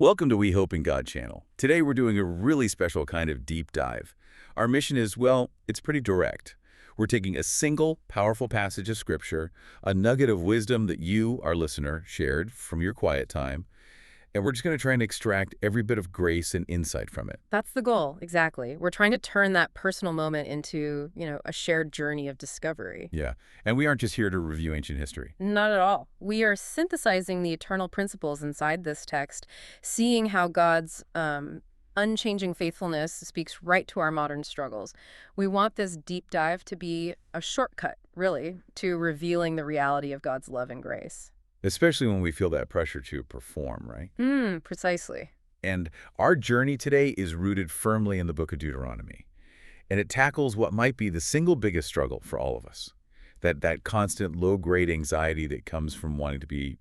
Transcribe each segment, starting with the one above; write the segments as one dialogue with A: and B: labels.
A: Welcome to We Hope in God channel. Today we're doing a really special kind of deep dive. Our mission is, well, it's pretty direct. We're taking a single, powerful passage of Scripture, a nugget of wisdom that you, our listener, shared from your quiet time, and we're just going to try and extract every bit of grace and insight from it.
B: That's the goal, exactly. We're trying to turn that personal moment into, a shared journey of discovery.
A: Yeah, and we aren't just here to review ancient history.
B: Not at all. We are synthesizing the eternal principles inside this text, seeing how God's unchanging faithfulness speaks right to our modern struggles. We want this deep dive to be a shortcut, really, to revealing the reality of God's love and grace.
A: Especially when we feel that pressure to perform, right?
B: Precisely.
A: And our journey today is rooted firmly in the book of Deuteronomy. And it tackles what might be the single biggest struggle for all of us. That constant low-grade anxiety that comes from wanting to be,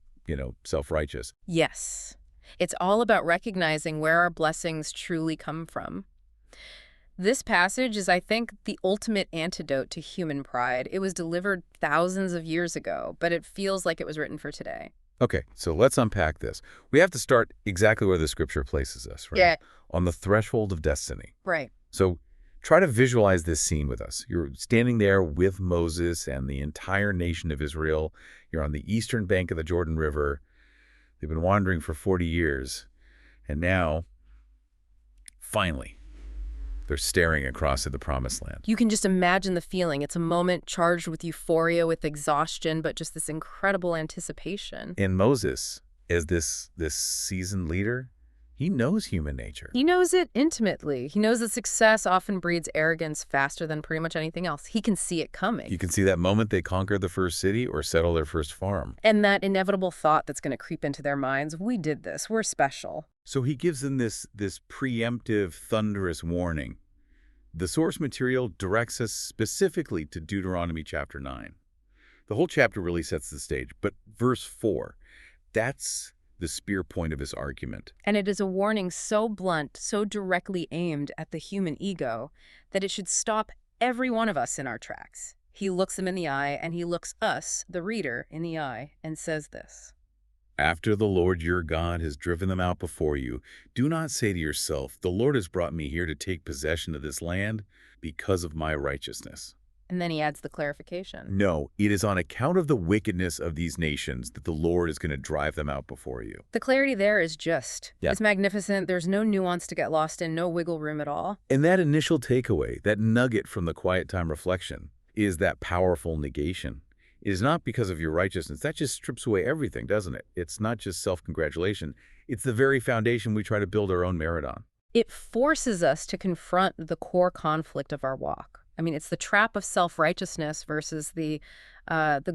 A: self-righteous.
B: Yes. It's all about recognizing where our blessings truly come from. This passage is, I think, the ultimate antidote to human pride. It was delivered thousands of years ago, but it feels like it was written for today.
A: Okay, so let's unpack this. We have to start exactly where the Scripture places us, right?
B: Yeah.
A: On the threshold of destiny.
B: Right.
A: So try to visualize this scene with us. You're standing there with Moses and the entire nation of Israel. You're on the eastern bank of the Jordan River. They've been wandering for 40 years. And now, finally, they're staring across at the Promised Land.
B: You can just imagine the feeling. It's a moment charged with euphoria, with exhaustion, but just this incredible anticipation.
A: And Moses, as this seasoned leader, he knows human nature.
B: He knows it intimately. He knows that success often breeds arrogance faster than pretty much anything else. He can see it coming.
A: You can see that moment they conquer the first city or settle their first farm.
B: And that inevitable thought that's going to creep into their minds, we did this, we're special.
A: So he gives them this preemptive, thunderous warning. The source material directs us specifically to Deuteronomy chapter 9. The whole chapter really sets the stage, but verse 4, that's the spear point of his argument.
B: And it is a warning so blunt, so directly aimed at the human ego, that it should stop every one of us in our tracks. He looks them in the eye, and he looks us, the reader, in the eye, and says this.
A: After the Lord your God has driven them out before you, do not say to yourself, the Lord has brought me here to take possession of this land because of my righteousness.
B: And then he adds the clarification.
A: No, it is on account of the wickedness of these nations that the Lord is going to drive them out before you.
B: The clarity there is just.
A: Yeah.
B: It's magnificent. There's no nuance to get lost in, no wiggle room at all.
A: And that initial takeaway, that nugget from the quiet time reflection, is that powerful negation. It is not because of your righteousness. That just strips away everything, doesn't it? It's not just self-congratulation. It's the very foundation we try to build our own merit on.
B: It forces us to confront the core conflict of our walk. I mean, it's the trap of self-righteousness versus the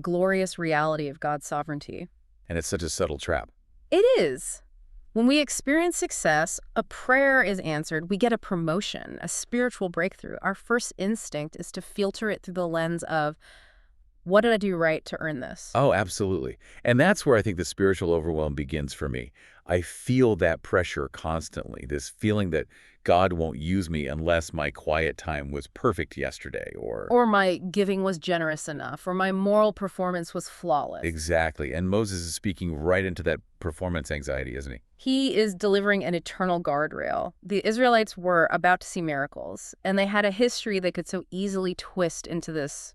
B: glorious reality of God's sovereignty.
A: And it's such a subtle trap.
B: It is. When we experience success, a prayer is answered, we get a promotion, a spiritual breakthrough. Our first instinct is to filter it through the lens of, what did I do right to earn this?
A: Oh, absolutely. And that's where I think the spiritual overwhelm begins for me. I feel that pressure constantly, this feeling that God won't use me unless my quiet time was perfect yesterday,
B: Or my giving was generous enough, or my moral performance was flawless.
A: Exactly. And Moses is speaking right into that performance anxiety, isn't he?
B: He is delivering an eternal guardrail. The Israelites were about to see miracles, and they had a history they could so easily twist into this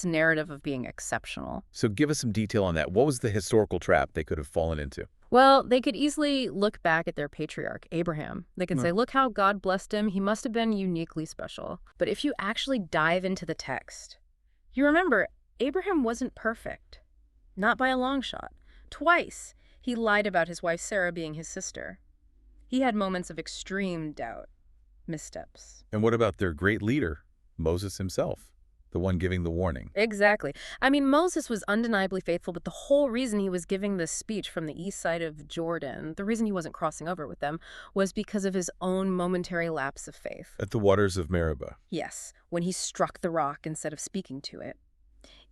B: narrative of being exceptional.
A: So give us some detail on that. What was the historical trap they could have fallen into?
B: Well, they could easily look back at their patriarch, Abraham. They could say, look how God blessed him. He must have been uniquely special. But if you actually dive into the text, you remember Abraham wasn't perfect. Not by a long shot. Twice, he lied about his wife Sarah being his sister. He had moments of extreme doubt, missteps.
A: And what about their great leader, Moses himself? The one giving the warning.
B: Exactly. I mean, Moses was undeniably faithful, but the whole reason he was giving this speech from the east side of Jordan, the reason he wasn't crossing over with them, was because of his own momentary lapse of faith.
A: At the waters of Meribah.
B: Yes, when he struck the rock instead of speaking to it.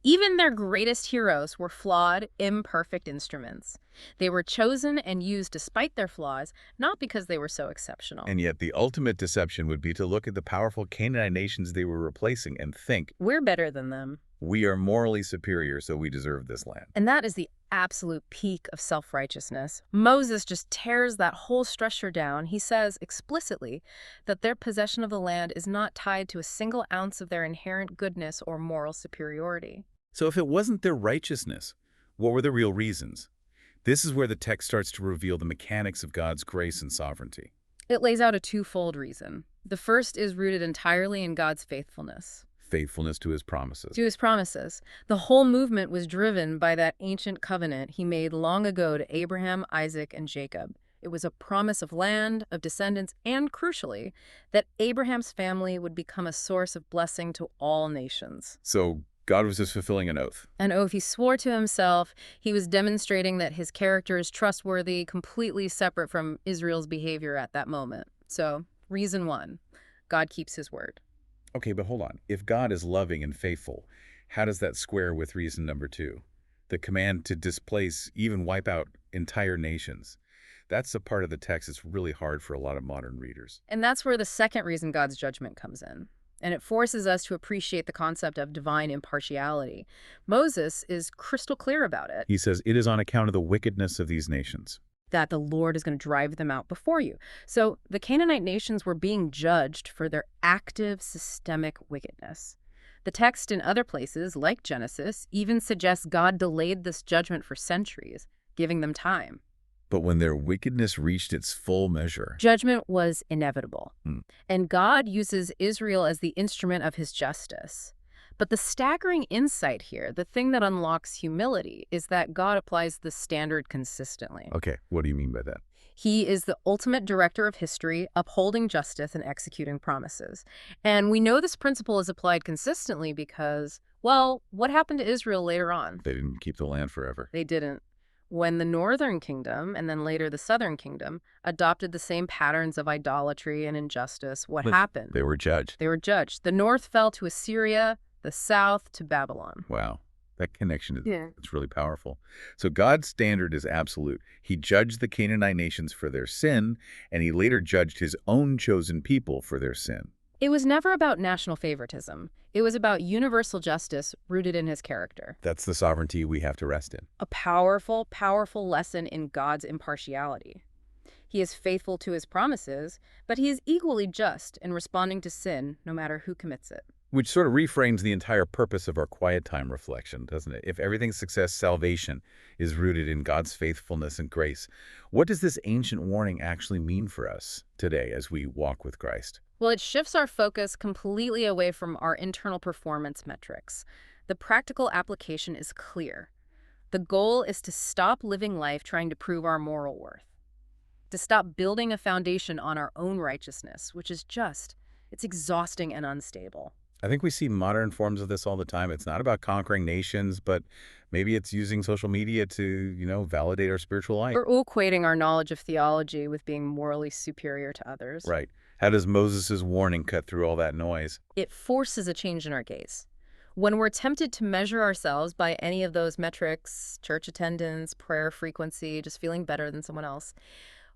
B: Even their greatest heroes were flawed, imperfect instruments. They were chosen and used despite their flaws, not because they were so exceptional.
A: And yet the ultimate deception would be to look at the powerful Canaanite nations they were replacing and think,
B: we're better than them.
A: we are morally superior, so we deserve this land.
B: And that is the absolute peak of self-righteousness. Moses just tears that whole structure down. He says explicitly that their possession of the land is not tied to a single ounce of their inherent goodness or moral superiority.
A: So if it wasn't their righteousness, what were the real reasons? This is where the text starts to reveal the mechanics of God's grace and sovereignty.
B: It lays out a twofold reason. The first is rooted entirely in God's faithfulness.
A: Faithfulness to his promises.
B: To his promises. The whole movement was driven by that ancient covenant he made long ago to Abraham, Isaac, and Jacob. It was a promise of land, of descendants, and crucially, that Abraham's family would become a source of blessing to all nations.
A: So God was just fulfilling an oath.
B: An oath he swore to himself. He was demonstrating that his character is trustworthy, completely separate from Israel's behavior at that moment. So, reason one, God keeps his word.
A: Okay, but hold on. If God is loving and faithful, how does that square with reason number two? The command to displace, even wipe out entire nations. That's the part of the text that's really hard for a lot of modern readers.
B: And that's where the second reason God's judgment comes in. And it forces us to appreciate the concept of divine impartiality. Moses is crystal clear about it.
A: He says, it is on account of the wickedness of these nations.
B: That the Lord is going to drive them out before you. So the Canaanite nations were being judged for their active, systemic wickedness. The text in other places, like Genesis, even suggests God delayed this judgment for centuries, giving them time.
A: But when their wickedness reached its full measure,
B: Judgment was inevitable. And God uses Israel as the instrument of his justice. But the staggering insight here, the thing that unlocks humility, is that God applies the standard consistently.
A: Okay, what do you mean by that?
B: He is the ultimate director of history, upholding justice and executing promises. And we know this principle is applied consistently because, well, what happened to Israel later on?
A: They didn't keep the land forever.
B: They didn't. When the northern kingdom, and then later the southern kingdom, adopted the same patterns of idolatry and injustice, what happened?
A: They were judged.
B: They were judged. The north fell to Assyria, the south to Babylon.
A: Wow. That connection is it's really powerful. So God's standard is absolute. He judged the Canaanite nations for their sin, and he later judged his own chosen people for their sin.
B: It was never about national favoritism. It was about universal justice rooted in his character.
A: That's the sovereignty we have to rest in.
B: A powerful, powerful lesson in God's impartiality. He is faithful to his promises, but he is equally just in responding to sin, no matter who commits it.
A: Which sort of reframes the entire purpose of our quiet time reflection, doesn't it? If everything's success, salvation is rooted in God's faithfulness and grace, what does this ancient warning actually mean for us today as we walk with Christ?
B: Well, it shifts our focus completely away from our internal performance metrics. The practical application is clear. The goal is to stop living life trying to prove our moral worth, to stop building a foundation on our own righteousness, which is it's exhausting and unstable.
A: I think we see modern forms of this all the time. It's not about conquering nations, but maybe it's using social media to, validate our spiritual life.
B: Or equating our knowledge of theology with being morally superior to others.
A: Right. How does Moses' warning cut through all that noise?
B: It forces a change in our gaze. When we're tempted to measure ourselves by any of those metrics, church attendance, prayer frequency, just feeling better than someone else,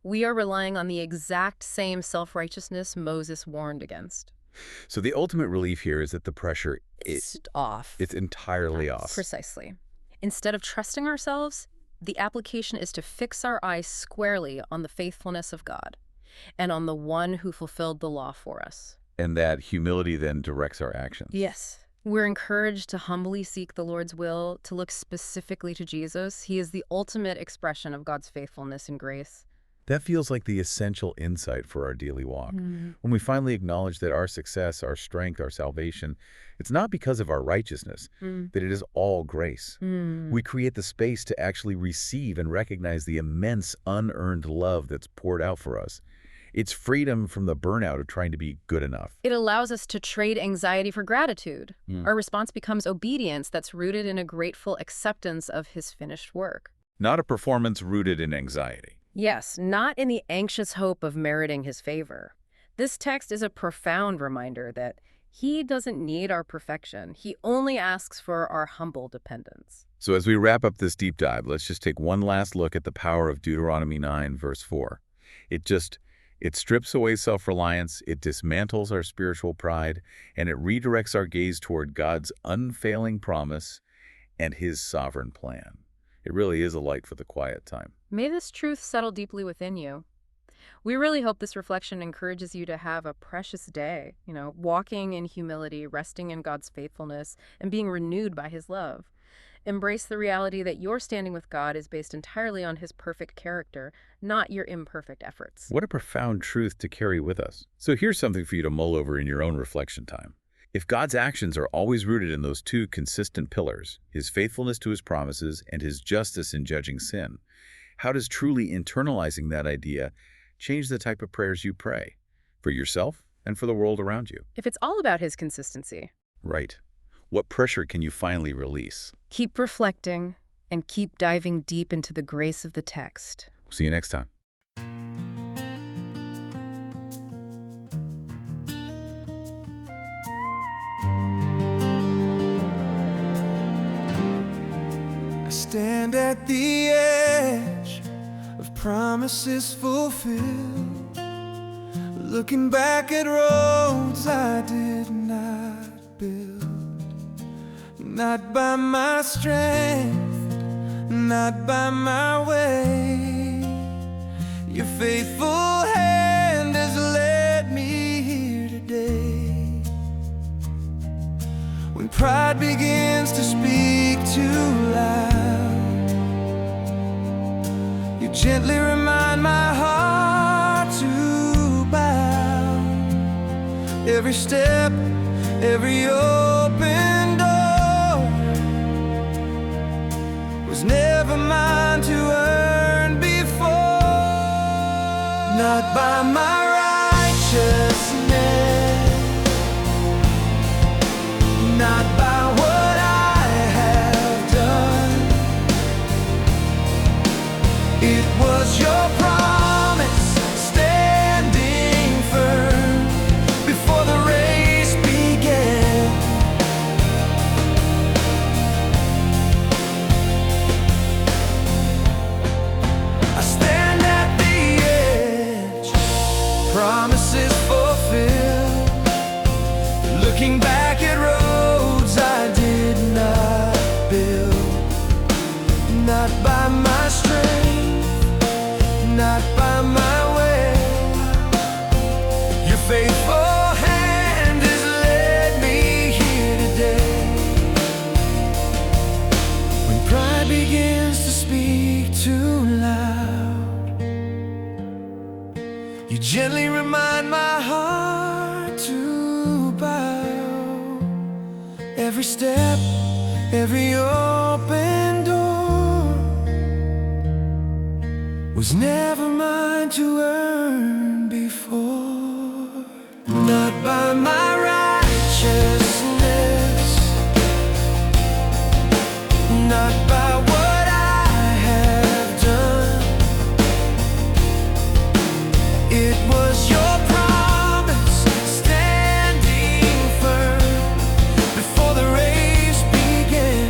B: we are relying on the exact same self-righteousness Moses warned against.
A: So the ultimate relief here is that the pressure
B: It's off.
A: It's entirely off.
B: Precisely. Instead of trusting ourselves, the application is to fix our eyes squarely on the faithfulness of God and on the one who fulfilled the law for us.
A: And that humility then directs our actions.
B: Yes. We're encouraged to humbly seek the Lord's will, to look specifically to Jesus. He is the ultimate expression of God's faithfulness and grace.
A: That feels like the essential insight for our daily walk. When we finally acknowledge that our success, our strength, our salvation, it's not because of our righteousness, that it is all grace. We create the space to actually receive and recognize the immense unearned love that's poured out for us. It's freedom from the burnout of trying to be good enough.
B: It allows us to trade anxiety for gratitude. Our response becomes obedience that's rooted in a grateful acceptance of his finished work.
A: Not a performance rooted in anxiety.
B: Yes, not in the anxious hope of meriting his favor. This text is a profound reminder that he doesn't need our perfection. He only asks for our humble dependence.
A: So as we wrap up this deep dive, let's just take one last look at the power of Deuteronomy 9, verse 4. It strips away self-reliance, it dismantles our spiritual pride, and it redirects our gaze toward God's unfailing promise and his sovereign plan. It really is a light for the quiet time.
B: May this truth settle deeply within you. We really hope this reflection encourages you to have a precious day, walking in humility, resting in God's faithfulness, and being renewed by His love. Embrace the reality that your standing with God is based entirely on His perfect character, not your imperfect efforts.
A: What a profound truth to carry with us. So here's something for you to mull over in your own reflection time. If God's actions are always rooted in those two consistent pillars, His faithfulness to His promises and His justice in judging sin, how does truly internalizing that idea change the type of prayers you pray for yourself and for the world around you?
B: If it's all about His consistency,
A: Right. What pressure can you finally release?
B: keep reflecting and keep diving deep into the grace of the text.
A: See you next time.
C: I stand at the edge of promises fulfilled, looking back at roads I did not build. Not by my strength, not by my way. Your faithful hand has led me here today. When pride begins to speak too loud, you gently remind my heart to bow. Every step, every open door was never mine to earn before. Not by my righteousness, not by what I have done. It was your promise standing firm before the race began. I stand at the edge, promises fulfilled, looking back at roads I did not build. Not by my strength, not by my way. Your faithful hand has led me here today. When pride begins to speak too loud, you gently remind my heart to bow. Every step, every open door was never mine to earn before. Not by my righteousness, not by what I have done. It was your promise standing firm before the race began.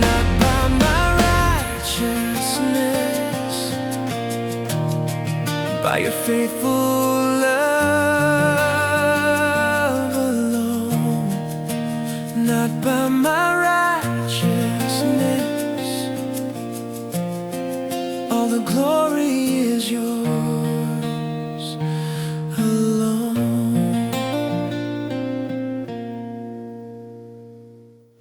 C: Not by my righteousness, by your faithful